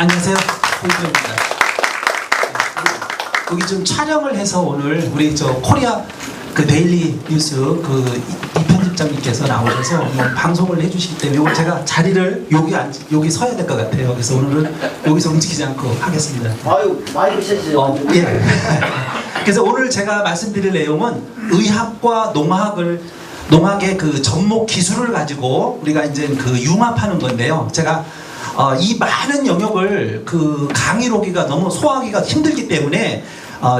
안녕하세요. 홍수입니다. 여기 좀 촬영을 해서 오늘 우리 저 코리아 그 데일리 뉴스 그 이 편집장님께서 나오셔서 방송을 해주시기 때문에 오늘 제가 자리를 여기 서야 될 것 같아요. 그래서 오늘은 여기서 움직이지 않고 하겠습니다. 아유, 많이 드셔주세요. 예. 그래서 오늘 제가 말씀드릴 내용은 의학과 농학의 그 접목 기술을 가지고 우리가 이제 그 융합하는 건데요. 제가 이 많은 영역을 그 강의로 하기가 너무 소화하기가 힘들기 때문에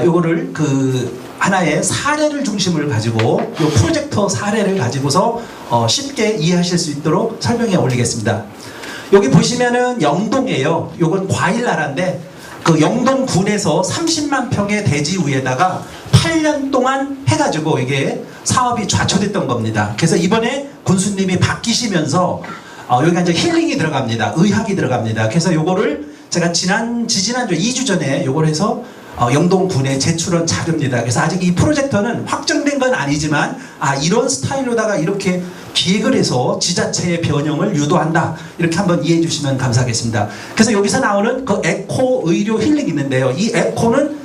요거를 그 하나의 사례를 중심을 가지고 요 프로젝터 사례를 가지고서 쉽게 이해하실 수 있도록 설명해 올리겠습니다. 여기 보시면은 영동이에요. 요건 과일 나라인데 그 영동군에서 30만 평의 대지 위에다가 8년 동안 해가지고 이게 사업이 좌초됐던 겁니다. 그래서 이번에 군수님이 바뀌시면서 여기가 이제 힐링이 들어갑니다. 의학이 들어갑니다. 그래서 요거를 제가 지난주 2주 전에 요걸 해서 영동군에 제출한 자료입니다. 그래서 아직 이 프로젝터는 확정된 건 아니지만 이런 스타일로다가 이렇게 기획을 해서 지자체의 변형을 유도한다. 이렇게 한번 이해해 주시면 감사하겠습니다. 그래서 여기서 나오는 그 에코 의료 힐링이 있는데요. 이 에코는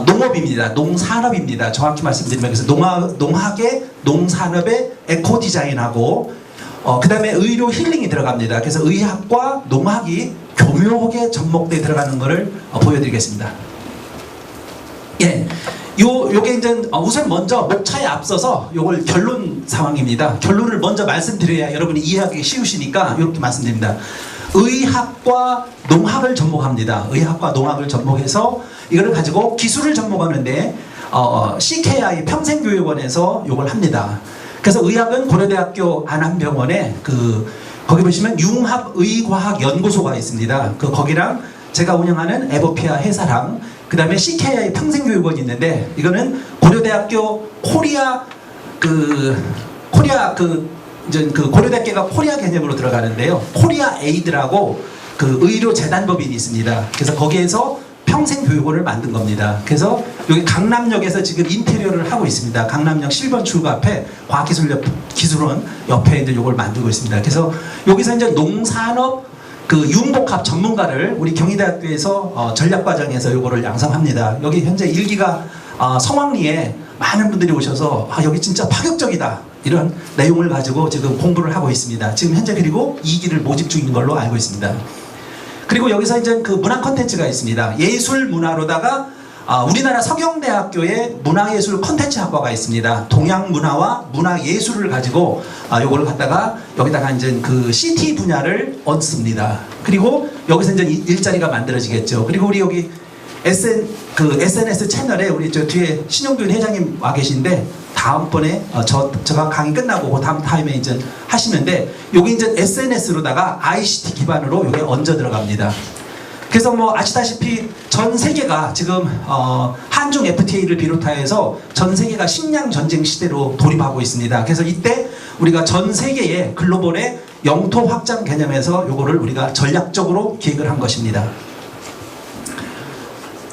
농업입니다. 농산업입니다. 정확히 말씀드리면 그래서 농학의 농산업의 에코 디자인하고 그 다음에 의료 힐링이 들어갑니다. 그래서 의학과 농학이 교묘하게 접목되어 들어가는 것을 보여드리겠습니다. 예, 요게 이제 우선 먼저 목차에 앞서서 요걸 결론 상황입니다. 결론을 먼저 말씀드려야 여러분이 이해하기 쉬우시니까 이렇게 말씀드립니다. 의학과 농학을 접목합니다. 의학과 농학을 접목해서 이거를 가지고 기술을 접목하는데 CKI 평생교육원에서 요걸 합니다. 그래서 의학은 고려대학교 안암병원에 거기 보시면 융합의과학연구소가 있습니다. 거기랑 제가 운영하는 에버피아 회사랑 그 다음에 CKI 평생교육원이 있는데 이거는 고려대학교 고려대학교가 코리아 개념으로 들어가는데요. 코리아 에이드라고 그 의료재단법인이 있습니다. 그래서 거기에서 평생교육원을 만든 겁니다. 그래서 여기 강남역에서 지금 인테리어를 하고 있습니다. 강남역 7번 출구 앞에 과학기술원 옆에 이제 이걸 만들고 있습니다. 그래서 여기서 이제 농산업 그 융복합 전문가를 우리 경희대학교에서 전략과정에서 이거를 양성합니다. 여기 현재 1기가 성황리에 많은 분들이 오셔서 여기 진짜 파격적이다 이런 내용을 가지고 지금 공부를 하고 있습니다. 지금 현재 그리고 2기를 모집 중인 걸로 알고 있습니다. 그리고 여기서 이제 그 문화 콘텐츠가 있습니다. 예술 문화로다가 우리나라 서경대학교에 문화예술 콘텐츠 학과가 있습니다. 동양문화와 문화예술을 가지고 요거를 갖다가 여기다가 이제 그 CT 분야를 얹습니다. 그리고 여기서 이제 일자리가 만들어지겠죠. 그리고 우리 여기 SNS 채널에 우리 저 뒤에 신용균 회장님 와 계신데 다음번에 제가 강의 끝나고 그 다음 타임에 이제 하시는데 여기 이제 SNS로다가 ICT 기반으로 여기 얹어 들어갑니다. 그래서 뭐 아시다시피 전 세계가 지금 한중 FTA를 비롯하여서 전 세계가 식량 전쟁 시대로 돌입하고 있습니다. 그래서 이때 우리가 전 세계의 글로벌의 영토 확장 개념에서 요거를 우리가 전략적으로 기획을 한 것입니다.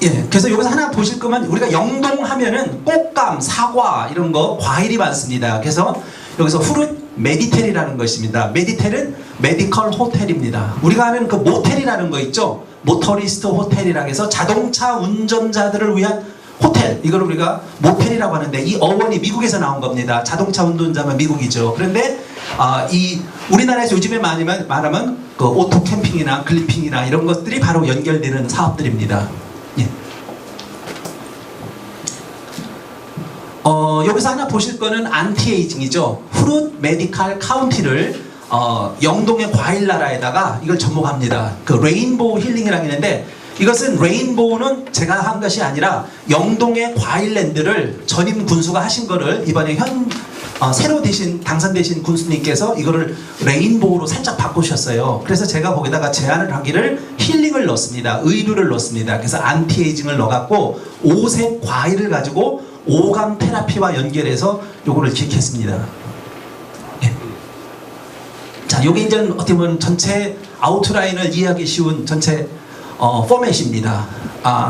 예, 그래서 여기서 하나 보실 거면 우리가 영동 하면은 꽃감, 사과 이런 거 과일이 많습니다. 그래서 여기서 후르 메디텔이라는 것입니다. 메디텔은 메디컬 호텔입니다. 우리가 하는 그 모텔이라는 거 있죠? 모터리스트 호텔이라고 해서 자동차 운전자들을 위한 호텔, 이걸 우리가 모텔이라고 하는데 이 어원이 미국에서 나온 겁니다. 자동차 운전자면 미국이죠. 그런데 이 우리나라에서 요즘에 많이 말하면 그 오토 캠핑이나 글리핑이나 이런 것들이 바로 연결되는 사업들입니다. 예. 여기서 하나 보실 거는 안티에이징이죠. 후룻 메디칼 카운티를 영동의 과일 나라에다가 이걸 접목합니다. 그 레인보우 힐링이라고 했는데 이것은 레인보우는 제가 한 것이 아니라 영동의 과일랜드를 전임 군수가 하신 거를 이번에 새로 당선되신 군수님께서 이거를 레인보우로 살짝 바꾸셨어요. 그래서 제가 거기다가 제안을 하기를 힐링을 넣습니다. 의류를 넣습니다. 그래서 안티에이징을 넣어갖고 오색 과일을 가지고 오감 테라피와 연결해서 요거를 기획했습니다. 예. 자, 요게 이제 어떻게 보면 전체 아웃라인을 이해하기 쉬운 전체 포맷입니다.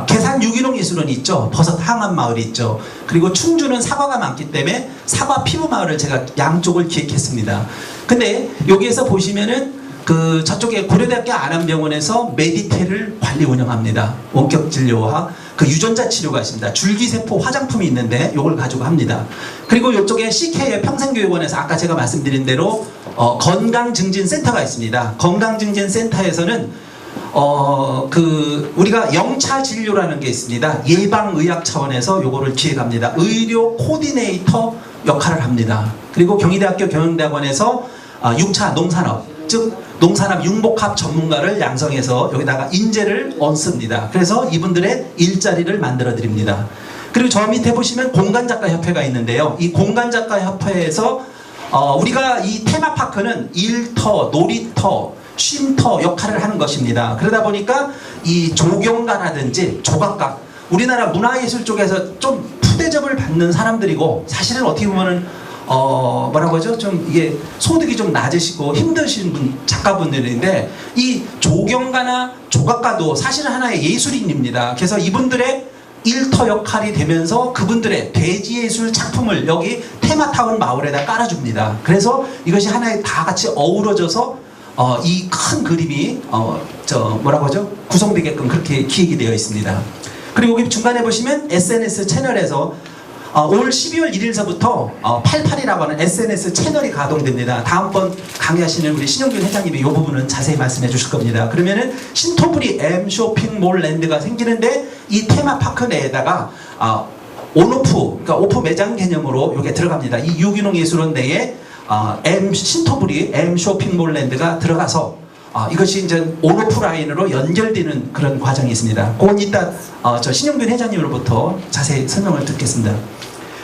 계산 유기농 예술원이 있죠. 버섯 항암 마을이 있죠. 그리고 충주는 사과가 많기 때문에 사과 피부 마을을 제가 양쪽을 기획했습니다. 근데 여기에서 보시면은 그 저쪽에 고려대학교 안암병원에서 메디테를 관리 운영합니다. 원격 진료와 그 유전자 치료가 있습니다. 줄기세포 화장품이 있는데 이걸 가지고 합니다. 그리고 이쪽에 CK의 평생교육원에서 아까 제가 말씀드린 대로 건강증진센터가 있습니다. 건강증진센터에서는 우리가 영차 진료라는 게 있습니다. 예방의학 차원에서 요거를 기획합니다. 의료 코디네이터 역할을 합니다. 그리고 경희대학교 경영대학원에서 6차 농산업, 즉 농산업 융복합 전문가를 양성해서 여기다가 인재를 얹습니다. 그래서 이분들의 일자리를 만들어 드립니다. 그리고 저 밑에 보시면 공간작가협회가 있는데요. 이 공간작가협회에서 우리가 이 테마파크는 일터, 놀이터, 쉼터 역할을 하는 것입니다. 그러다 보니까 이 조경가라든지 조각가, 우리나라 문화예술 쪽에서 좀 푸대접을 받는 사람들이고, 사실은 어떻게 보면은 뭐라고 하죠? 좀 이게 소득이 좀 낮으시고 힘드신 작가분들인데, 이 조경가나 조각가도 사실은 하나의 예술인입니다. 그래서 이분들의 일터 역할이 되면서 그분들의 대지예술 작품을 여기 테마타운 마을에다 깔아줍니다. 그래서 이것이 하나의 다 같이 어우러져서 이 큰 그림이 뭐라고 하죠? 구성되게끔 그렇게 기획이 되어 있습니다. 그리고 여기 중간에 보시면 SNS 채널에서 올 12월 1일서부터 88이라고 하는 SNS 채널이 가동됩니다. 다음번 강의하시는 우리 신영균 회장님이 이 부분은 자세히 말씀해 주실 겁니다. 그러면은 신토부리 M 쇼핑몰 랜드가 생기는데, 이 테마파크 내에다가 온오프, 그러니까 오프 매장 개념으로 이게 들어갑니다. 이 유기농 예술원 내에 신토부리 M 쇼핑몰 랜드가 들어가서 이것이 이제 온오프 라인으로 연결되는 그런 과정이 있습니다. 그건 이따 저 신영균 회장님으로부터 자세히 설명을 듣겠습니다.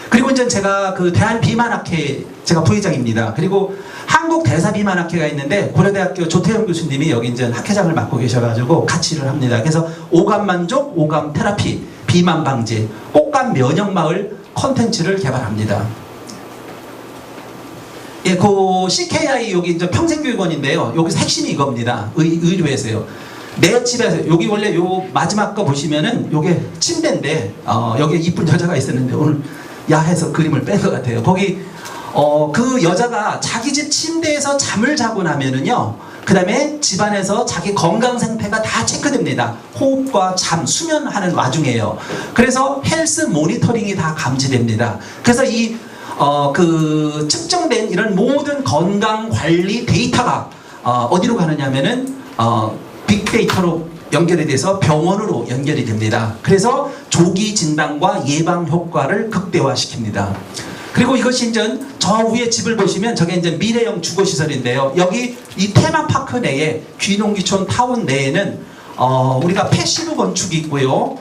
그리고 이제 제가 그 대한비만학회 제가 부회장입니다. 그리고 한국대사비만학회가 있는데 고려대학교 조태영 교수님이 여기 이제 학회장을 맡고 계셔가지고 같이 일을 합니다. 그래서 오감만족, 오감 테라피, 비만 방지, 꽃감 면역마을 콘텐츠를 개발합니다. 예, 그 CKI 여기 이제 평생교육원인데요. 여기서 핵심이 이겁니다. 의료에서요. 내 집에서, 여기 원래 요 마지막 거 보시면은 요게 침대인데, 여기에 이쁜 여자가 있었는데 오늘 야해서 그림을 뺀 것 같아요. 거기 그 여자가 자기 집 침대에서 잠을 자고 나면은요, 그 다음에 집안에서 자기 건강 상태가 다 체크됩니다. 호흡과 잠, 수면하는 와중에요. 그래서 헬스 모니터링이 다 감지됩니다. 그래서 그 측정된 이런 모든 건강 관리 데이터가 어디로 가느냐면은 빅데이터로 연결이 돼서 병원으로 연결이 됩니다. 그래서 조기 진단과 예방 효과를 극대화시킵니다. 그리고 이것이 이제 저 위에 집을 보시면 저게 이제 미래형 주거시설인데요. 여기 이 테마파크 내에 귀농귀촌 타운 내에는 우리가 패시브 건축이 있고요,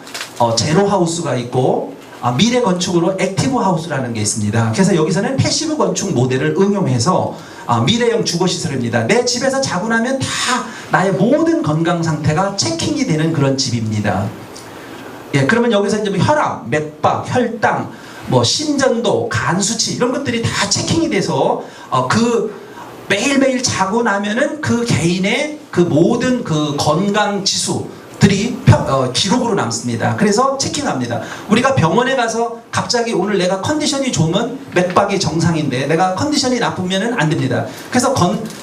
제로하우스가 있고, 미래 건축으로 액티브 하우스라는 게 있습니다. 그래서 여기서는 패시브 건축 모델을 응용해서 미래형 주거시설입니다. 내 집에서 자고 나면 다 나의 모든 건강 상태가 체킹이 되는 그런 집입니다. 예, 그러면 여기서 이제 혈압, 맥박, 혈당, 뭐 심전도, 간 수치 이런 것들이 다 체킹이 돼서 그 매일매일 자고 나면은 그 개인의 그 모든 그 건강 지수들이 기록으로 남습니다. 그래서 체킹합니다. 우리가 병원에 가서 갑자기 오늘 내가 컨디션이 좋으면 맥박이 정상인데 내가 컨디션이 나쁘면은 안 됩니다. 그래서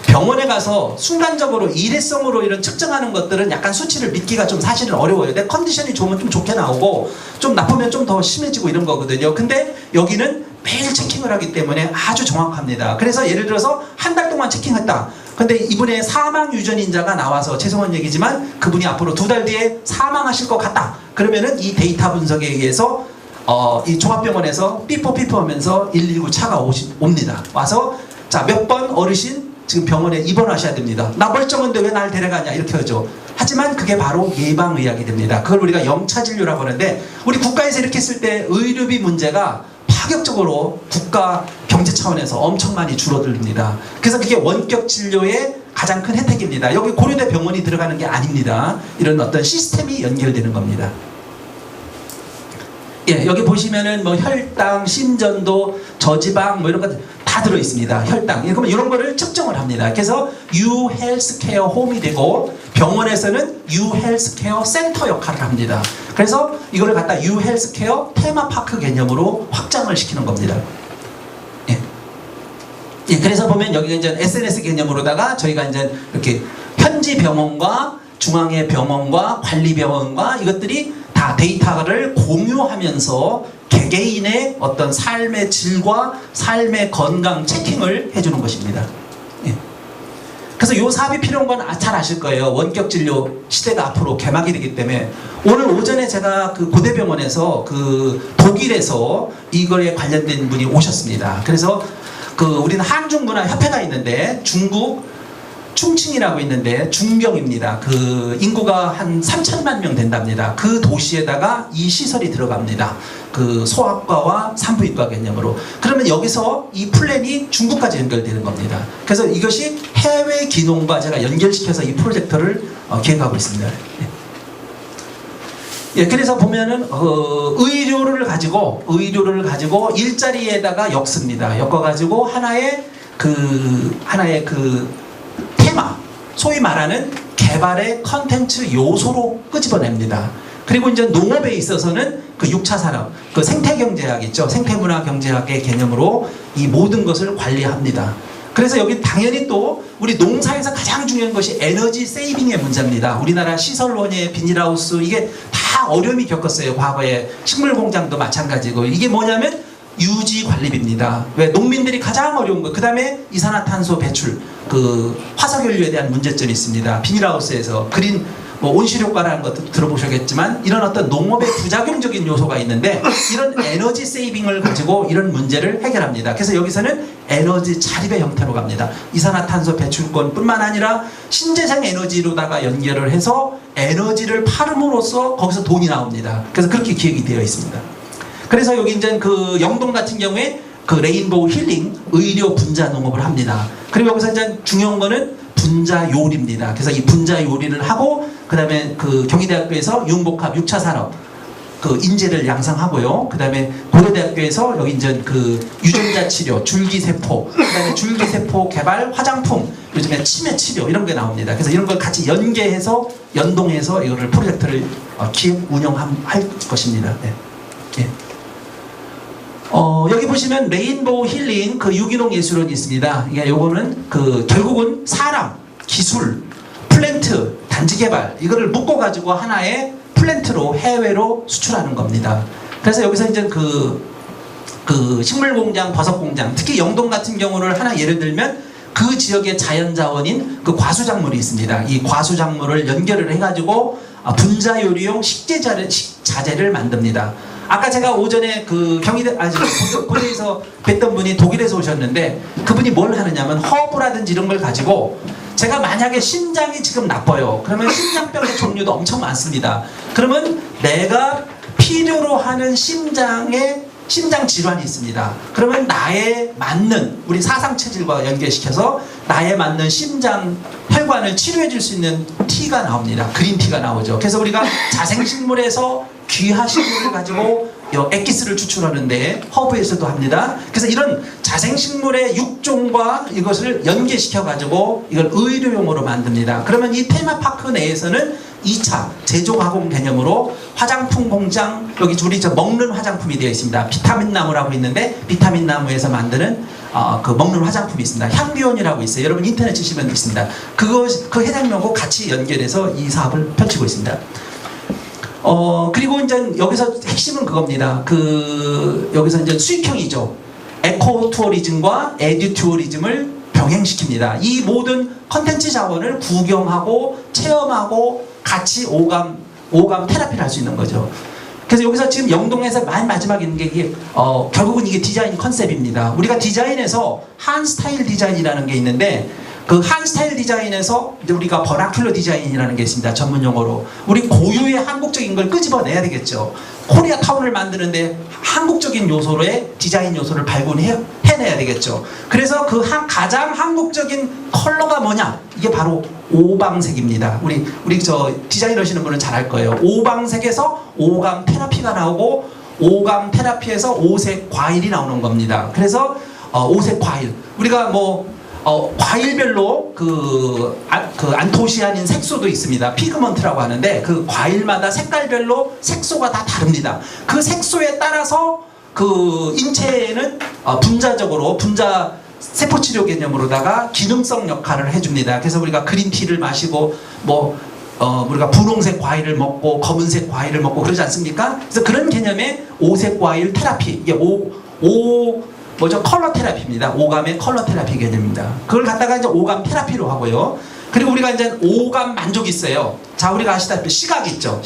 병원에 가서 순간적으로 일회성으로 이런 측정하는 것들은 약간 수치를 믿기가 좀 사실은 어려워요. 내 컨디션이 좋으면 좀 좋게 나오고 좀 나쁘면 좀 더 심해지고 이런 거거든요. 근데 여기는 매일 체킹을 하기 때문에 아주 정확합니다. 그래서 예를 들어서 한 달 동안 체킹했다. 근데 이분의 사망 유전인자가 나와서 죄송한 얘기지만 그분이 앞으로 2달 뒤에 사망하실 것 같다. 그러면은 이 데이터 분석에 의해서 이 종합병원에서 삐뽀삐뽀 하면서 119 차가 옵니다. 와서 자, 몇 번 어르신 지금 병원에 입원하셔야 됩니다. 나 멀쩡한데 왜 날 데려가냐 이렇게 하죠. 하지만 그게 바로 예방의학이 됩니다. 그걸 우리가 영차진료라고 하는데, 우리 국가에서 이렇게 했을 때 의료비 문제가 파격적으로 국가 경제 차원에서 엄청 많이 줄어듭니다. 그래서 그게 원격 진료의 가장 큰 혜택입니다. 여기 고려대 병원이 들어가는 게 아닙니다. 이런 어떤 시스템이 연결되는 겁니다. 예, 여기 보시면은 뭐 혈당, 심전도, 저지방 뭐 이런 것 다 들어 있습니다. 혈당. 그러면 이런 거를 측정을 합니다. 그래서 U 헬스케어 홈이 되고 병원에서는 U 헬스케어 센터 역할을 합니다. 그래서 이거를 갖다 U 헬스케어 테마파크 개념으로 확장을 시키는 겁니다. 예. 예, 그래서 보면 여기가 이제 SNS 개념으로다가 저희가 이제 이렇게 현지 병원과 중앙의 병원과 관리병원과 이것들이 다 데이터를 공유하면서 개개인의 어떤 삶의 질과 삶의 건강 체킹을 해주는 것입니다. 예. 그래서 이 사업이 필요한 건 잘 아실 거예요. 원격 진료 시대가 앞으로 개막이 되기 때문에 오늘 오전에 제가 그 고대병원에서 그 독일에서 이거에 관련된 분이 오셨습니다. 그래서 그 우리는 한중문화협회가 있는데 중국 충칭이라고 있는데 중경입니다. 그 인구가 한 3천만 명 된답니다. 그 도시에다가 이 시설이 들어갑니다. 그 소아과와 산부인과 개념으로. 그러면 여기서 이 플랜이 중국까지 연결되는 겁니다. 그래서 이것이 해외 기농과 제가 연결시켜서 이 프로젝트를 기획하고 있습니다. 예, 그래서 보면은 의료를 가지고 일자리에다가 엮습니다. 엮어가지고 하나의 그 테마, 소위 말하는 개발의 컨텐츠 요소로 끄집어냅니다. 그리고 이제 농업에 있어서는 그 6차 산업, 그 생태경제학 있죠. 생태문화경제학의 개념으로 이 모든 것을 관리합니다. 그래서 여기 당연히 또 우리 농사에서 가장 중요한 것이 에너지 세이빙의 문제입니다. 우리나라 시설원예, 비닐하우스 이게 다 어려움이 겪었어요. 과거에 식물공장도 마찬가지고. 이게 뭐냐면 유지 관리비입니다. 왜? 농민들이 가장 어려운 거. 그 다음에 이산화탄소 배출, 그 화석연료에 대한 문제점이 있습니다. 비닐하우스에서 그린 뭐 온실효과라는 것도 들어보셨겠지만 이런 어떤 농업의 부작용적인 요소가 있는데 이런 에너지 세이빙을 가지고 이런 문제를 해결합니다. 그래서 여기서는 에너지 자립의 형태로 갑니다. 이산화탄소 배출권뿐만 아니라 신재생 에너지로다가 연결을 해서 에너지를 팔음으로써 거기서 돈이 나옵니다. 그래서 그렇게 기획이 되어 있습니다. 그래서 여기 이제 그 영동 같은 경우에 그 레인보우 힐링 의료 분자 농업을 합니다. 그리고 여기서 이제 중요한 거는 분자 요리입니다. 그래서 이 분자 요리를 하고 그 다음에 그 경희대학교에서 융복합 6차 산업 그 인재를 양성하고요. 그 다음에 고려대학교에서 여기 이제 그 유전자 치료, 줄기세포, 그 다음에 줄기세포 개발 화장품, 요즘에 치매 치료 이런 게 나옵니다. 그래서 이런 걸 같이 연계해서 연동해서 이거를 프로젝트를 기획 운영할 것입니다. 네. 네. 여기 보시면 레인보우 힐링 그 유기농 예술원이 있습니다. 이게 요거는 그 결국은 사람, 기술, 플랜트, 단지 개발 이거를 묶어 가지고 하나의 플랜트로 해외로 수출하는 겁니다. 그래서 여기서 이제 그 식물공장, 버섯공장, 특히 영동 같은 경우를 하나 예를 들면 그 지역의 자연자원인 그 과수작물이 있습니다. 이 과수작물을 연결을 해가지고 분자요리용 식자재를 만듭니다. 아까 제가 오전에 그 고대에서 뵀던 분이 독일에서 오셨는데 그분이 뭘 하느냐면 허브라든지 이런 걸 가지고 제가 만약에 심장이 지금 나빠요. 그러면 심장병의 종류도 엄청 많습니다. 그러면 내가 필요로 하는 심장 질환이 있습니다. 그러면 나에 맞는 우리 사상체질과 연계시켜서 나에 맞는 심장 혈관을 치료해 줄 수 있는 티가 나옵니다. 그린티가 나오죠. 그래서 우리가 자생식물에서 귀하식물을 가지고 엑기스를 추출하는데 허브에서도 합니다. 그래서 이런 자생식물의 육종과 이것을 연계시켜 가지고 이걸 의료용으로 만듭니다. 그러면 이 테마파크 내에서는 2차 제조가공 개념으로 화장품 공장, 여기 우리 먹는 화장품이 되어 있습니다. 비타민 나무라고 있는데 비타민 나무에서 만드는 그 먹는 화장품이 있습니다. 향비원이라고 있어요. 여러분 인터넷 치시면 있습니다. 그 해당명하고 같이 연결해서 이 사업을 펼치고 있습니다. 그리고 이제 여기서 핵심은 그겁니다. 여기서 이제 수익형이죠. 에코 투어리즘과 에듀 투어리즘을 병행시킵니다. 이 모든 컨텐츠 자원을 구경하고 체험하고 같이 오감 테라피를 할 수 있는 거죠. 그래서 여기서 지금 영동에서 맨 마지막에 있는 게 이게 결국은 이게 디자인 컨셉입니다. 우리가 디자인에서 한 스타일 디자인이라는 게 있는데 그 한 스타일 디자인에서 이제 우리가 버나큘러 디자인이라는 게 있습니다. 전문 용어로. 우리 고유의 한국적인 걸 끄집어내야 되겠죠. 코리아 타운을 만드는데 한국적인 요소의 디자인 요소를 발굴해내야 되겠죠. 그래서 그 가장 한국적인 컬러가 뭐냐? 이게 바로 오방색입니다. 우리 저 디자인 하시는 분은 잘 알 거예요. 오방색에서 오감 테라피가 나오고 오감 테라피에서 오색 과일이 나오는 겁니다. 그래서 오색 과일. 우리가 과일별로 그 안토시아닌 색소도 있습니다. 피그먼트라고 하는데 그 과일마다 색깔별로 색소가 다 다릅니다. 그 색소에 따라서 그 인체에는 분자적으로 세포 치료 개념으로다가 기능성 역할을 해줍니다. 그래서 우리가 그린티를 마시고 우리가 분홍색 과일을 먹고 검은색 과일을 먹고 그러지 않습니까? 그래서 그런 개념의 오색 과일 테라피, 이게 컬러 테라피입니다. 오감의 컬러 테라피 개념입니다. 그걸 갖다가 이제 오감 테라피로 하고요. 그리고 우리가 이제 오감 만족이 있어요. 자, 우리가 아시다시피 시각 있죠.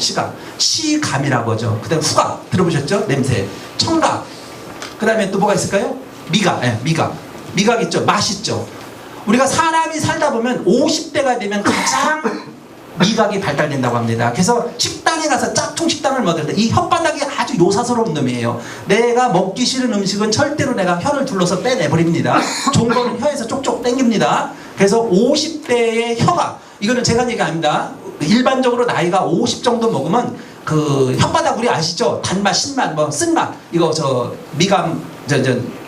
시감이라고 하죠. 그 다음에 후각 들어보셨죠? 냄새. 청각. 그 다음에 또 뭐가 있을까요? 미각. 미각 있죠. 맛있죠. 우리가 사람이 살다 보면 50대가 되면 가장 미각이 발달된다고 합니다. 그래서 식당에 가서 짝퉁 식당을 먹을 때 이 혓바닥이 아주 요사스러운 놈이에요. 내가 먹기 싫은 음식은 절대로 내가 혀를 둘러서 빼내버립니다. 좋은 거는 혀에서 쪽쪽 당깁니다. 그래서 50대의 혀가, 이거는 제가 얘기 아닙니다. 일반적으로 나이가 50 정도 먹으면 그 혓바닥 우리 아시죠? 단맛, 신맛, 쓴맛 이거 미감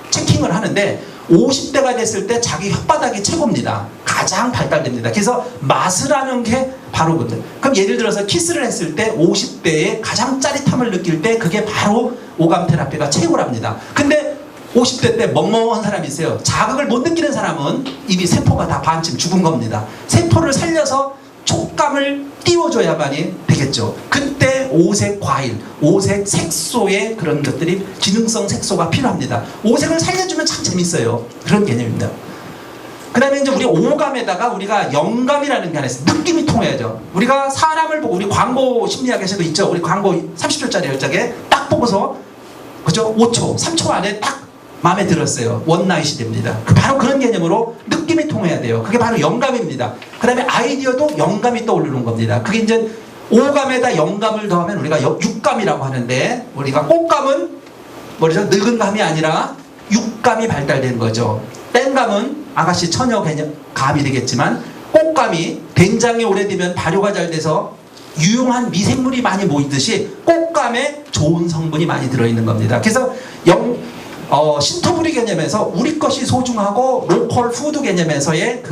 체킹을 하는데 50대가 됐을 때 자기 혓바닥이 최고입니다. 가장 발달됩니다. 그래서 맛을 아는 게 바로 그거든. 그럼 예를 들어서 키스를 했을 때 50대에 가장 짜릿함을 느낄 때 그게 바로 오감 테라피가 최고랍니다. 근데 50대 때 멍멍한 사람이 있어요. 자극을 못 느끼는 사람은 이미 세포가 다 반쯤 죽은 겁니다. 세포를 살려서 촉감을 띄워줘야만이 되겠죠. 그때 오색 과일, 오색 색소의 그런 것들이 기능성 색소가 필요합니다. 오색을 살려주면 참 재밌어요. 그런 개념입니다. 그 다음에 이제 우리 오감에다가 우리가 영감이라는 게 하나 있어요. 느낌이 통해야죠. 우리가 사람을 보고, 우리 광고 심리학에서도 있죠. 우리 광고 30초짜리 열짝에 딱 보고서, 그죠? 5초, 3초 안에 딱 마음에 들었어요. 원나잇이 됩니다. 바로 그런 개념으로 느낌이 통해야 돼요. 그게 바로 영감입니다. 그 다음에 아이디어도 영감이 떠오르는 겁니다. 그게 이제 오감에다 영감을 더하면 우리가 육감이라고 하는데, 우리가 꽃감은 뭐죠? 늙은 감이 아니라 육감이 발달된 거죠. 땡감은 아가씨 처녀 개념 감이 되겠지만, 꽃감이 된장이 오래되면 발효가 잘 돼서 유용한 미생물이 많이 모이듯이 꽃감에 좋은 성분이 많이 들어있는 겁니다. 그래서 신토부리 개념에서 우리 것이 소중하고 로컬 푸드 개념에서의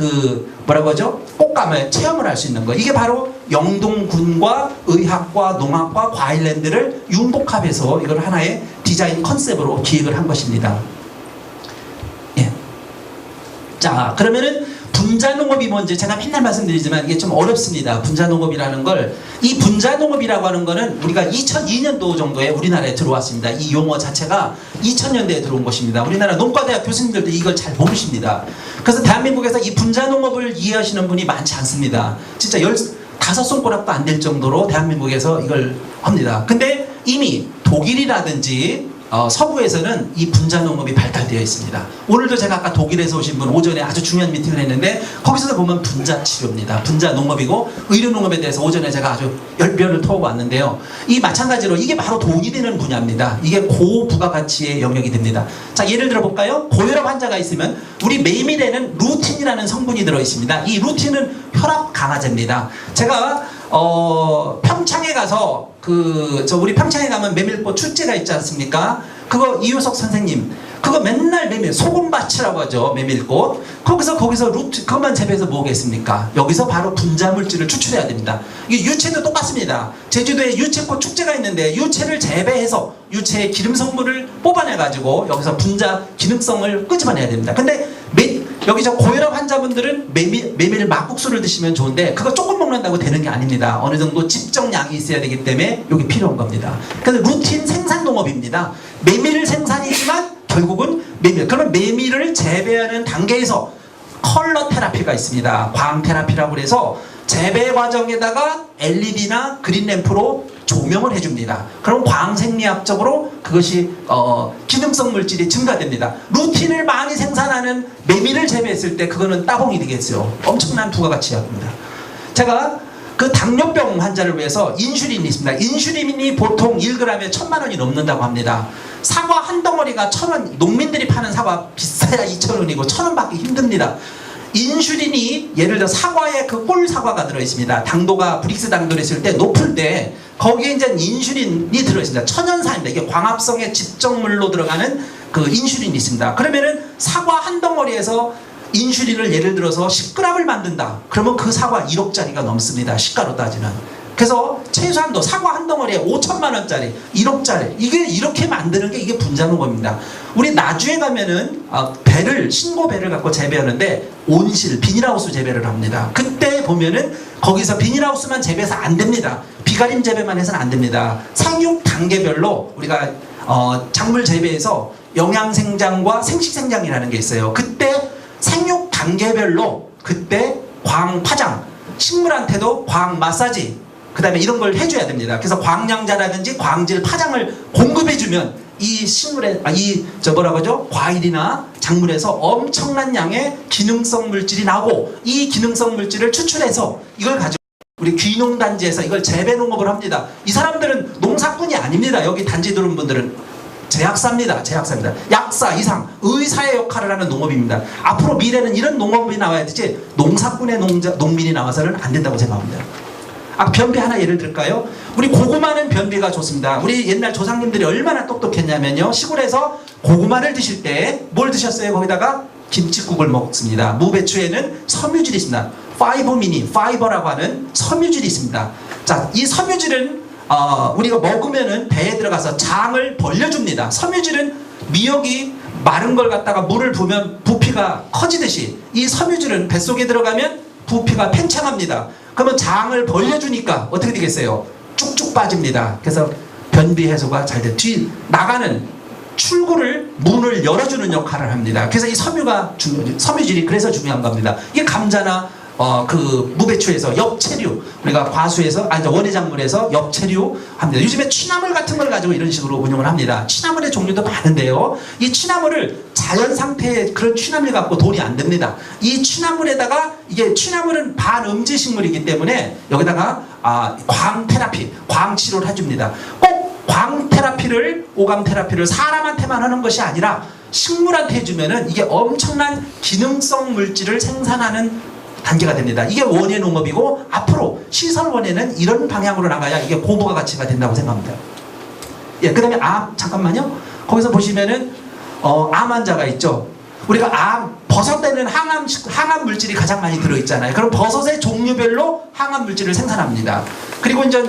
뭐라고 하죠? 꽃감을 체험을 할 수 있는 거. 이게 바로 영동군과 의학과 농학과 과일랜드를 융복합해서 이걸 하나의 디자인 컨셉으로 기획을 한 것입니다. 예. 자, 그러면은 분자농업이 뭔지 제가 맨날 말씀드리지만 이게 좀 어렵습니다. 분자농업이라는 걸, 이 분자농업이라고 하는 거는 우리가 2002년도 정도에 우리나라에 들어왔습니다. 이 용어 자체가 2000년대에 들어온 것입니다. 우리나라 농과대학 교수님들도 이걸 잘 모르십니다. 그래서 대한민국에서 이 분자농업을 이해하시는 분이 많지 않습니다. 진짜 15손가락도 안 될 정도로 대한민국에서 이걸 합니다. 근데 이미 독일이라든지 서구에서는 이 분자농업이 발달되어 있습니다. 오늘도 제가 아까 독일에서 오신 분 오전에 아주 중요한 미팅을 했는데, 거기서도 보면 분자치료입니다. 분자농업이고, 의료농업에 대해서 오전에 제가 아주 열변을 토하고 왔는데요. 이 마찬가지로 이게 바로 돈이 되는 분야입니다. 이게 고부가가치의 영역이 됩니다. 자, 예를 들어 볼까요? 고혈압 환자가 있으면 우리 메밀에는 루틴이라는 성분이 들어있습니다. 이 루틴은 혈압 강화제입니다. 제가 평창에 가서 우리 평창에 가면 메밀꽃 축제가 있지 않습니까? 그거 이효석 선생님, 그거 맨날 메밀, 소금밭이라고 하죠. 메밀꽃. 거기서 그것만 재배해서 뭐겠습니까? 여기서 바로 분자물질을 추출해야 됩니다. 이게 유채도 똑같습니다. 제주도에 유채꽃 축제가 있는데 유채를 재배해서 유채의 기름 성분을 뽑아내가지고 여기서 분자 기능성을 끄집어내야 됩니다. 근데 여기 고혈압 환자분들은 메밀 막국수를 드시면 좋은데, 그거 조금 먹는다고 되는 게 아닙니다. 어느 정도 집정량이 있어야 되기 때문에 여기 필요한 겁니다. 그래서 루틴 생산 농업입니다. 메밀 생산이지만 결국은 그러면 메밀을 재배하는 단계에서 컬러 테라피가 있습니다. 광 테라피라고 해서 재배 과정에다가 LED나 그린 램프로 조명을 해줍니다. 그럼 광생리학적으로 그것이 기능성 물질이 증가됩니다. 루틴을 많이 생산하는 메밀을 재배했을 때 그거는 따봉이 되겠죠. 엄청난 부가가치입니다. 제가 그 당뇨병 환자를 위해서 인슐린이 있습니다. 인슐린이 보통 1g에 1000만원이 넘는다고 합니다. 사과 한 덩어리가 1000원, 농민들이 파는 사과 비싸야 2000원이고 1000원 받기 힘듭니다. 인슐린이 예를 들어 사과에 그 꿀 사과가 들어있습니다. 당도가 브릭스 당도를 했을 때 높을 때 거기에 이제 인슐린이 들어있습니다. 천연산입니다. 이게 광합성의 집정물로 들어가는 그 인슐린이 있습니다. 그러면은 사과 한 덩어리에서 인슐린을 예를 들어서 10g을 만든다. 그러면 그 사과 1억짜리가 넘습니다. 시가로 따지면. 그래서 최소한도 사과 한 덩어리에 5천만 원짜리, 1억짜리 이게 이렇게 만드는 게 이게 분자농업입니다. 우리 나주에 가면은 배를 신고 배를 갖고 재배하는데 온실 비닐하우스 재배를 합니다. 그때 보면은 거기서 비닐하우스만 재배해서 안 됩니다. 비가림 재배만 해서는 안 됩니다. 생육 단계별로 우리가 작물 재배에서 영양생장과 생식생장이라는 게 있어요. 그때 생육 단계별로 그때 광 파장, 식물한테도 광 마사지, 그 다음에 이런 걸 해줘야 됩니다. 그래서 광양자라든지 광질 파장을 공급해주면 이 식물에, 과일이나 작물에서 엄청난 양의 기능성 물질이 나오고 이 기능성 물질을 추출해서 이걸 가지고 우리 귀농단지에서 이걸 재배농업을 합니다. 이 사람들은 농사꾼이 아닙니다. 여기 단지 들어온 분들은 제약사입니다. 제약사입니다. 약사 이상 의사의 역할을 하는 농업입니다. 앞으로 미래는 이런 농업이 나와야 되지 농사꾼의 농민이 나와서는 안 된다고 생각합니다. 변비 하나 예를 들까요? 우리 고구마는 변비가 좋습니다. 우리 옛날 조상님들이 얼마나 똑똑했냐면요. 시골에서 고구마를 드실 때 뭘 드셨어요? 거기다가 김칫국을 먹습니다. 무배추에는 섬유질이 있습니다. 파이버라고 하는 섬유질이 있습니다. 자, 이 섬유질은 우리가 먹으면은 배에 들어가서 장을 벌려줍니다. 섬유질은 미역이 마른 걸 갖다가 물을 부으면 부피가 커지듯이 이 섬유질은 뱃속에 들어가면 부피가 팽창합니다. 그러면 장을 벌려주니까 어떻게 되겠어요? 쭉쭉 빠집니다. 그래서 변비 해소가 잘 돼. 뒤 나가는 출구를 문을 열어주는 역할을 합니다. 그래서 이 섬유질이 그래서 중요한 겁니다. 이게 감자나 무배추에서 엽채류, 우리가 과수에서 원예작물에서 엽채류 합니다. 요즘에 취나물 같은 걸 가지고 이런 식으로 운영을 합니다. 취나물의 종류도 많은데요. 이 취나물을 자연 상태의 그런 취나물 갖고 돈이 안 됩니다. 이 취나물에다가 이게 취나물은 반음지 식물이기 때문에 여기다가 광 테라피, 광 치료를 해줍니다. 꼭 광 테라피를, 오감 테라피를 사람한테만 하는 것이 아니라 식물한테 해주면은 이게 엄청난 기능성 물질을 생산하는 단계가 됩니다. 이게 원예 농업이고 앞으로 시설 원예는 이런 방향으로 나가야 이게 고부가 가치가 된다고 생각합니다. 예, 그 다음에 잠깐만요. 거기서 보시면은 암 환자가 있죠. 우리가 버섯에는 항암 물질이 가장 많이 들어있잖아요. 그럼 버섯의 종류별로 항암 물질을 생산합니다. 그리고 이제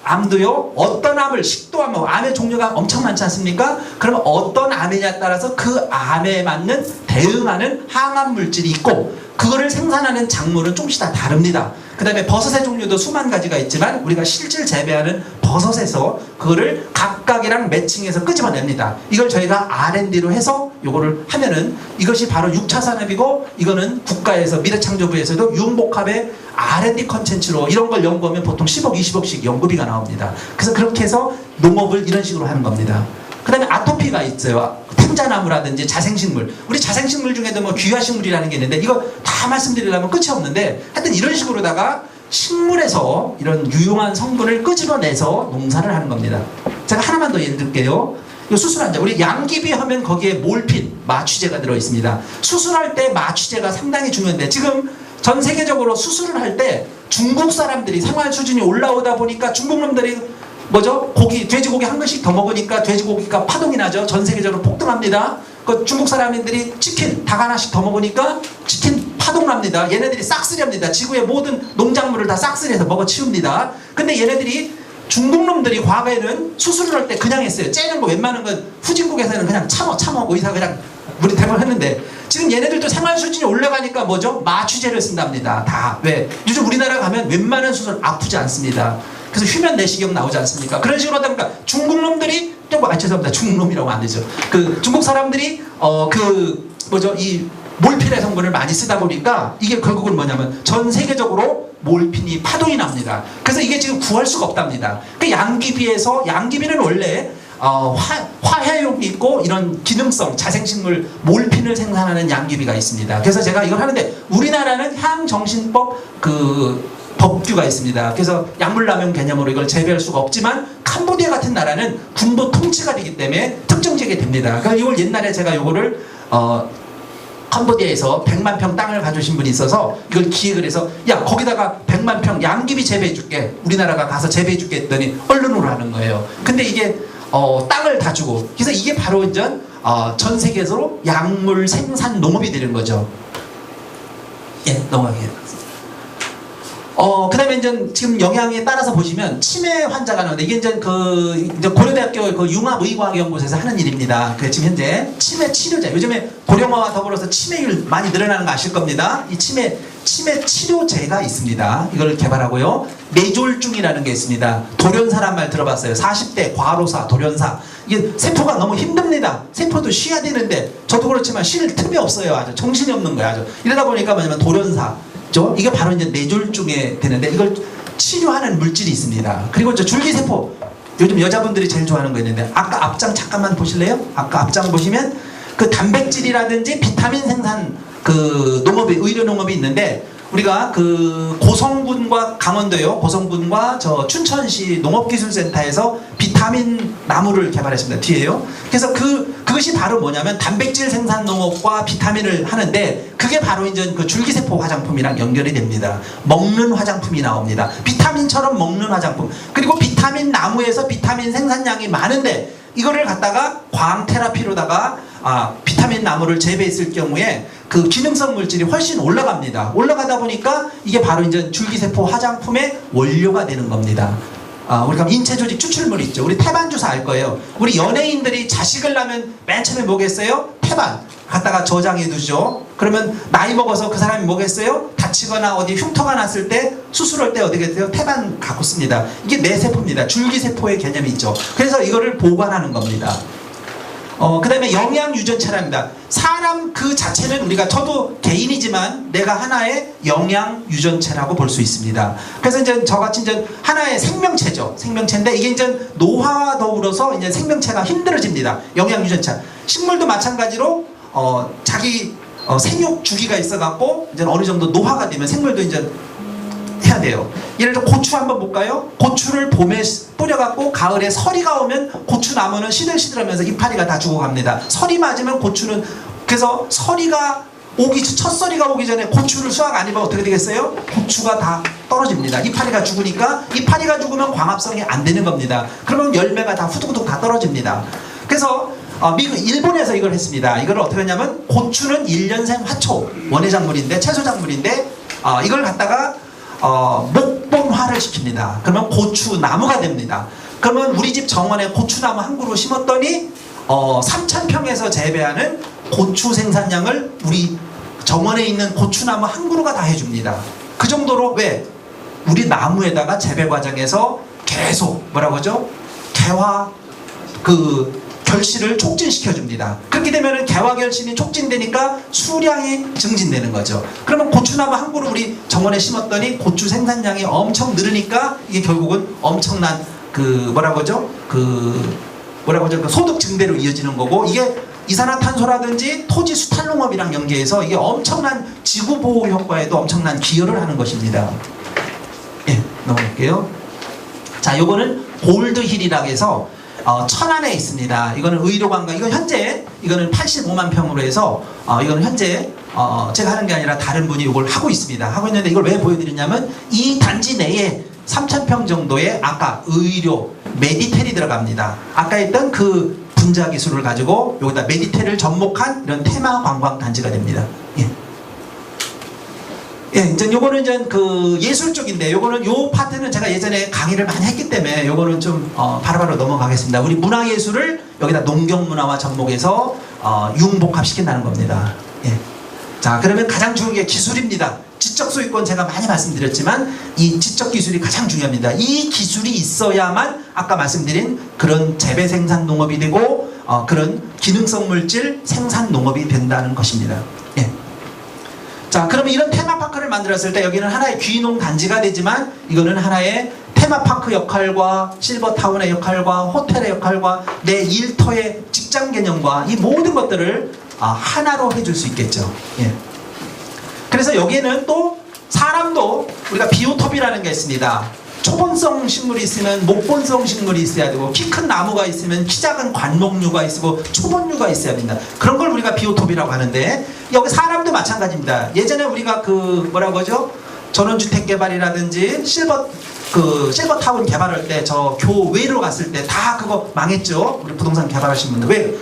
암도요, 어떤 암을, 식도암, 암의 종류가 엄청 많지 않습니까? 그러면 어떤 암이냐에 따라서 그 암에 맞는 대응하는 항암 물질이 있고, 그거를 생산하는 작물은 조금씩 다 다릅니다. 그 다음에 버섯의 종류도 수만 가지가 있지만, 우리가 실질 재배하는 버섯에서 그거를 각각이랑 매칭해서 끄집어냅니다. 이걸 저희가 R&D로 해서 요거를 하면은 이것이 바로 6차 산업이고, 이거는 국가에서 미래창조부에서도 융복합의 R&D 컨텐츠로 이런 걸 연구하면 보통 10억, 20억씩 연구비가 나옵니다. 그래서 그렇게 해서 농업을 이런 식으로 하는 겁니다. 그 다음에 아토피가 있어요. 탱자나무라든지 자생식물. 우리 자생식물 중에도 귀화식물이라는 게 있는데 이거 다 말씀드리려면 끝이 없는데 하여튼 이런 식으로다가 식물에서 이런 유용한 성분을 끄집어내서 농사를 하는 겁니다. 제가 하나만 더 예를 들게요. 이거 수술환자. 우리 양귀비 하면 거기에 몰핀, 마취제가 들어있습니다. 수술할 때 마취제가 상당히 중요한데 지금 전 세계적으로 수술을 할 때 중국 사람들이 생활 수준이 올라오다 보니까 중국 놈들이 돼지고기 한 근씩 더 먹으니까 돼지고기가 파동이 나죠. 전 세계적으로 폭등합니다. 그 중국 사람들이 치킨 닭 하나씩 더 먹으니까 치킨 파동 납니다. 얘네들이 싹쓸이합니다. 지구의 모든 농작물을 다 싹쓸이해서 먹어치웁니다. 근데 얘네들이 중국 놈들이 과거에는 수술을 할 때 그냥 했어요. 째는 거 웬만한 건 후진국에서는 그냥 참어 의사 그냥 우리 대부분 했는데 지금 얘네들도 생활 수준이 올라가니까 마취제를 쓴답니다. 다. 왜? 요즘 우리나라 가면 웬만한 수술 아프지 않습니다. 그래서 휘면 내시경 나오지 않습니까? 그런 식으로 하다 보니까 중국 놈들이 죄송합니다. 중국놈이라고 안 되죠. 중국 사람들이 이 몰핀의 성분을 많이 쓰다 보니까 이게 결국은 뭐냐면 전 세계적으로 몰핀이 파동이 납니다. 그래서 이게 지금 구할 수가 없답니다. 양귀비는 원래 화해용이 있고 이런 기능성 자생식물 몰핀을 생산하는 양귀비가 있습니다. 그래서 제가 이걸 하는데 우리나라는 향정신법 법규가 있습니다. 그래서 약물남용 개념으로 이걸 재배할 수가 없지만 캄보디아 같은 나라는 군부 통치가 되기 때문에 특정 지역에 됩니다. 그러니까 이걸 옛날에 제가 요거를 캄보디아에서 100만 평 땅을 가져오신 분이 있어서 이걸 기획을 해서 야 거기다가 100만 평 양귀비 재배해 줄게. 우리나라가 가서 재배해 줄게 했더니 언론으로 하는 거예요. 근데 이게 땅을 다 주고 그래서 이게 바로 전 세계에서 약물 생산 농업이 되는 거죠. 예, 넘어가게요. 그다음에 이제 지금 영향에 따라서 보시면 치매 환자가 나오는데 이게 이제 고려대학교 그 융합의과학연구소에서 하는 일입니다. 그 지금 현재 치매 치료제, 요즘에 고령화와 더불어서 치매율 많이 늘어나는 거 아실 겁니다. 이 치매 치료제가 있습니다. 이걸 개발하고요. 뇌졸중이라는 게 있습니다. 돌연사란 말 들어봤어요. 40대 과로사, 돌연사. 이게 세포가 너무 힘듭니다. 세포도 쉬어야 되는데 저도 그렇지만 쉴 틈이 없어요. 아주 정신이 없는 거예요. 아주 이러다 보니까 뭐냐면 돌연사. 이게 바로 이제 뇌졸중에 되는데 이걸 치료하는 물질이 있습니다. 그리고 저 줄기세포, 요즘 여자분들이 제일 좋아하는 거 있는데 아까 앞장 잠깐만 보실래요? 아까 앞장 보시면 그 단백질이라든지 비타민 생산 그 농업이, 의료 농업이 있는데 우리가 그 고성군과 강원도요, 고성군과 저 춘천시 농업기술센터에서 비타민 나무를 개발했습니다. 뒤에요. 그래서 그것이 바로 뭐냐면 단백질 생산 농업과 비타민을 하는데 그게 바로 이제 그 줄기세포 화장품이랑 연결이 됩니다. 먹는 화장품이 나옵니다. 비타민처럼 먹는 화장품. 그리고 비타민 나무에서 비타민 생산량이 많은데 이거를 갖다가 광 테라피로다가 비타민 나무를 재배했을 경우에 그 기능성 물질이 훨씬 올라갑니다. 올라가다 보니까 이게 바로 이제 줄기세포 화장품의 원료가 되는 겁니다. 우리가 인체 조직 추출물 있죠. 우리 태반 주사 알 거예요. 우리 연예인들이 자식을 낳으면 맨 처음에 뭐겠어요? 태반 갖다가 저장해 두죠. 그러면 나이 먹어서 그 사람이 뭐겠어요? 다치거나 어디 흉터가 났을 때 수술할 때 어디겠어요? 태반 갖고 씁니다. 이게 내 세포입니다. 줄기세포의 개념이 있죠. 그래서 이거를 보관하는 겁니다. 그 다음에 영양유전체랍니다. 사람 그 자체는 우리가, 저도 개인이지만 내가 하나의 영양유전체라고 볼 수 있습니다. 그래서 이제 저같이 이제 하나의 생명체죠. 생명체인데 이게 이제 노화와 더불어서 이제 생명체가 힘들어집니다. 영양유전체. 식물도 마찬가지로, 자기 생육 주기가 있어갖고 이제 어느 정도 노화가 되면 생물도 이제 해야 돼요. 예를 들어 고추 한번 볼까요? 고추를 봄에 뿌려갖고 가을에 서리가 오면 고추 나무는 시들시들하면서 이파리가 다 죽어갑니다. 서리 맞으면 고추는, 그래서 첫 서리가 오기 전에 고추를 수확 안 해보면 어떻게 되겠어요? 고추가 다 떨어집니다. 이파리가 죽으니까, 이파리가 죽으면 광합성이 안 되는 겁니다. 그러면 열매가 다 후두둑 다 떨어집니다. 그래서 일본에서 이걸 했습니다. 이걸 어떻게 하냐면 고추는 1년생 화초, 원예작물인데, 채소작물인데 이걸 갖다가 목본화를 시킵니다. 그러면 고추나무가 됩니다. 그러면 우리 집 정원에 고추나무 한 그루 심었더니 3,000평에서 재배하는 고추 생산량을 우리 정원에 있는 고추나무 한 그루가 다 해줍니다. 그 정도로, 왜? 우리 나무에다가 재배 과정에서 계속 뭐라고 하죠? 개화 결실을 촉진시켜줍니다. 그렇게 되면 개화 결실이 촉진되니까 수량이 증진되는 거죠. 그러면 고추나무 한 그루 우리 정원에 심었더니 고추 생산량이 엄청 늘으니까 이게 결국은 엄청난 그 소득 증대로 이어지는 거고, 이게 이산화탄소라든지 토지 수탈 농업이랑 연계해서 이게 엄청난 지구 보호 효과에도 엄청난 기여를 하는 것입니다. 예, 넘어갈게요. 자, 요거는 골드힐이라고 해서 천안에 있습니다. 이거는 의료관광, 이거는 85만 평으로 해서 이거는 현재 제가 하는 게 아니라 다른 분이 이걸 하고 있습니다. 하고 있는데 이걸 왜 보여드리냐면 이 단지 내에 3,000평 정도의 아까 의료 메디텔이 들어갑니다. 아까 했던 그 분자 기술을 가지고 여기다 메디텔을 접목한 이런 테마 관광 단지가 됩니다. 예. 예, 이제 요거는 이제 그 예술 쪽인데, 요거는 요 파트는 제가 예전에 강의를 많이 했기 때문에 요거는 좀 바로바로 넘어가겠습니다. 우리 문화예술을 여기다 농경문화와 접목해서 융복합시킨다는 겁니다. 예. 자, 그러면 가장 중요한 게 기술입니다. 지적 소유권 제가 많이 말씀드렸지만 이 지적 기술이 가장 중요합니다. 이 기술이 있어야만 아까 말씀드린 그런 재배 생산 농업이 되고 그런 기능성 물질 생산 농업이 된다는 것입니다. 예. 자, 그러면 이런 테마파크를 만들었을 때 여기는 하나의 귀농 단지가 되지만 이거는 하나의 테마파크 역할과 실버타운의 역할과 호텔의 역할과 내 일터의 직장 개념과 이 모든 것들을 하나로 해줄 수 있겠죠. 예. 그래서 여기에는 또 사람도 우리가 비오톱이라는 게 있습니다. 초본성 식물이 있으면 목본성 식물이 있어야 되고, 키 큰 나무가 있으면 키 작은 관목류가 있고 초본류가 있어야 됩니다. 그런 걸 우리가 비오톱이라고 하는데, 여기 사람도 마찬가지입니다. 예전에 우리가 그 뭐라고 하죠? 전원주택 개발이라든지 실버타운 개발할 때 저 교외로 갔을 때 다 그거 망했죠. 우리 부동산 개발하신 분들. 왜?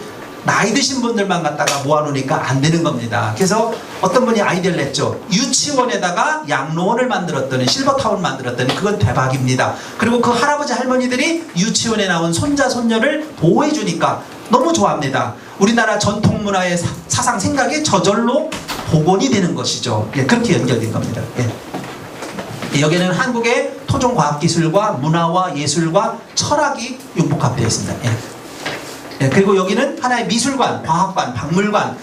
나이 드신 분들만 갖다가 모아놓으니까 안 되는 겁니다. 그래서 어떤 분이 아이디어를 냈죠. 유치원에다가 양로원을 만들었더니, 실버타운 만들었더니 그건 대박입니다. 그리고 그 할아버지 할머니들이 유치원에 나온 손자 손녀를 보호해 주니까 너무 좋아합니다. 우리나라 전통 문화의 사상 생각이 저절로 복원이 되는 것이죠. 예, 그렇게 연결된 겁니다. 예. 여기는 한국의 토종과학기술과 문화와 예술과 철학이 융복합되어 있습니다. 예. 예, 그리고 여기는 하나의 미술관, 과학관, 박물관,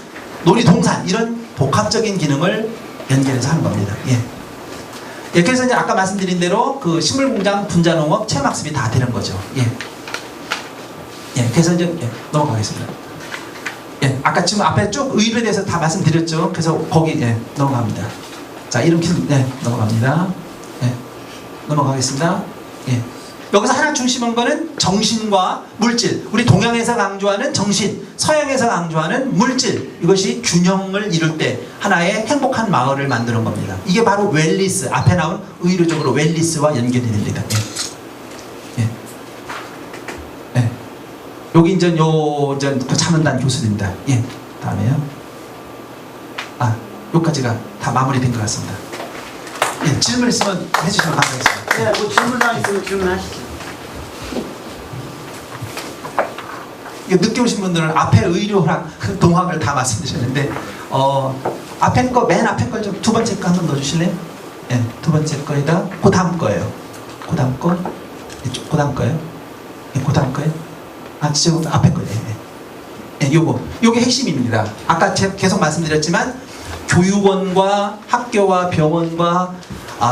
놀이동산 이런 복합적인 기능을 연결해서 하는 겁니다. 예. 예, 그래서 이제 아까 말씀드린 대로 그 식물공장, 분자농업, 체험학습이 다 되는 거죠. 예. 예, 그래서 이제 넘어가겠습니다. 예, 아까 지금 앞에 쭉 의료에 대해서 다 말씀드렸죠. 그래서 거기 넘어갑니다. 자, 이름 넘어갑니다. 예, 넘어가겠습니다. 예. 여기서 하나 중심한 거는 정신과 물질. 우리 동양에서 강조하는 정신, 서양에서 강조하는 물질. 이것이 균형을 이룰 때 하나의 행복한 마을을 만드는 겁니다. 이게 바로 웰리스, 앞에 나온 의료적으로 웰리스와 연결이 됩니다. 예. 예. 예. 여기 이제 그 자문단 교수입니다. 예. 다음에요. 여기까지가 다 마무리된 것 같습니다. 예. 질문 있으면 해주시면 감사하겠습니다. 네, 뭐 질문사항 있으면 질문하시죠. 늦게 오신 분들은 앞에 의료랑 동학을 다 말씀드렸는데 앞에 거, 맨 앞에 걸 좀 두 번째 거 한번 넣어주실래요? 예, 두 번째 거에다 그 다음 거예요. 그 다음 거, 그 다음 거예요. 예, 그 다음 거예요. 지금 앞에 거예요. 예, 요게 핵심입니다. 아까 제가 계속 말씀드렸지만 교육원과 학교와 병원과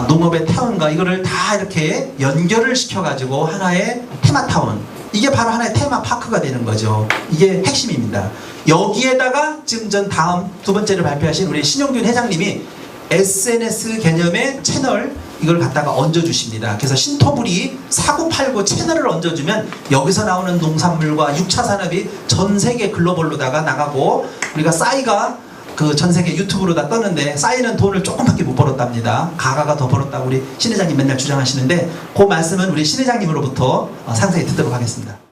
농업의 타운과 이거를 다 이렇게 연결을 시켜가지고 하나의 테마타운, 이게 바로 하나의 테마파크가 되는 거죠. 이게 핵심입니다. 여기에다가 지금 다음 두 번째를 발표하신 우리 신용균 회장님이 SNS 개념의 채널 이걸 갖다가 얹어주십니다. 그래서 신토불이 사고팔고 채널을 얹어주면 여기서 나오는 농산물과 6차 산업이 전 세계 글로벌로다가 나가고, 우리가 싸이가 그 전 세계 유튜브로 다 떴는데 싸이는 돈을 조금밖에 못 벌었답니다. 가가가 더 벌었다고 우리 신 회장님 맨날 주장하시는데 그 말씀은 우리 신 회장님으로부터 상세히 듣도록 하겠습니다.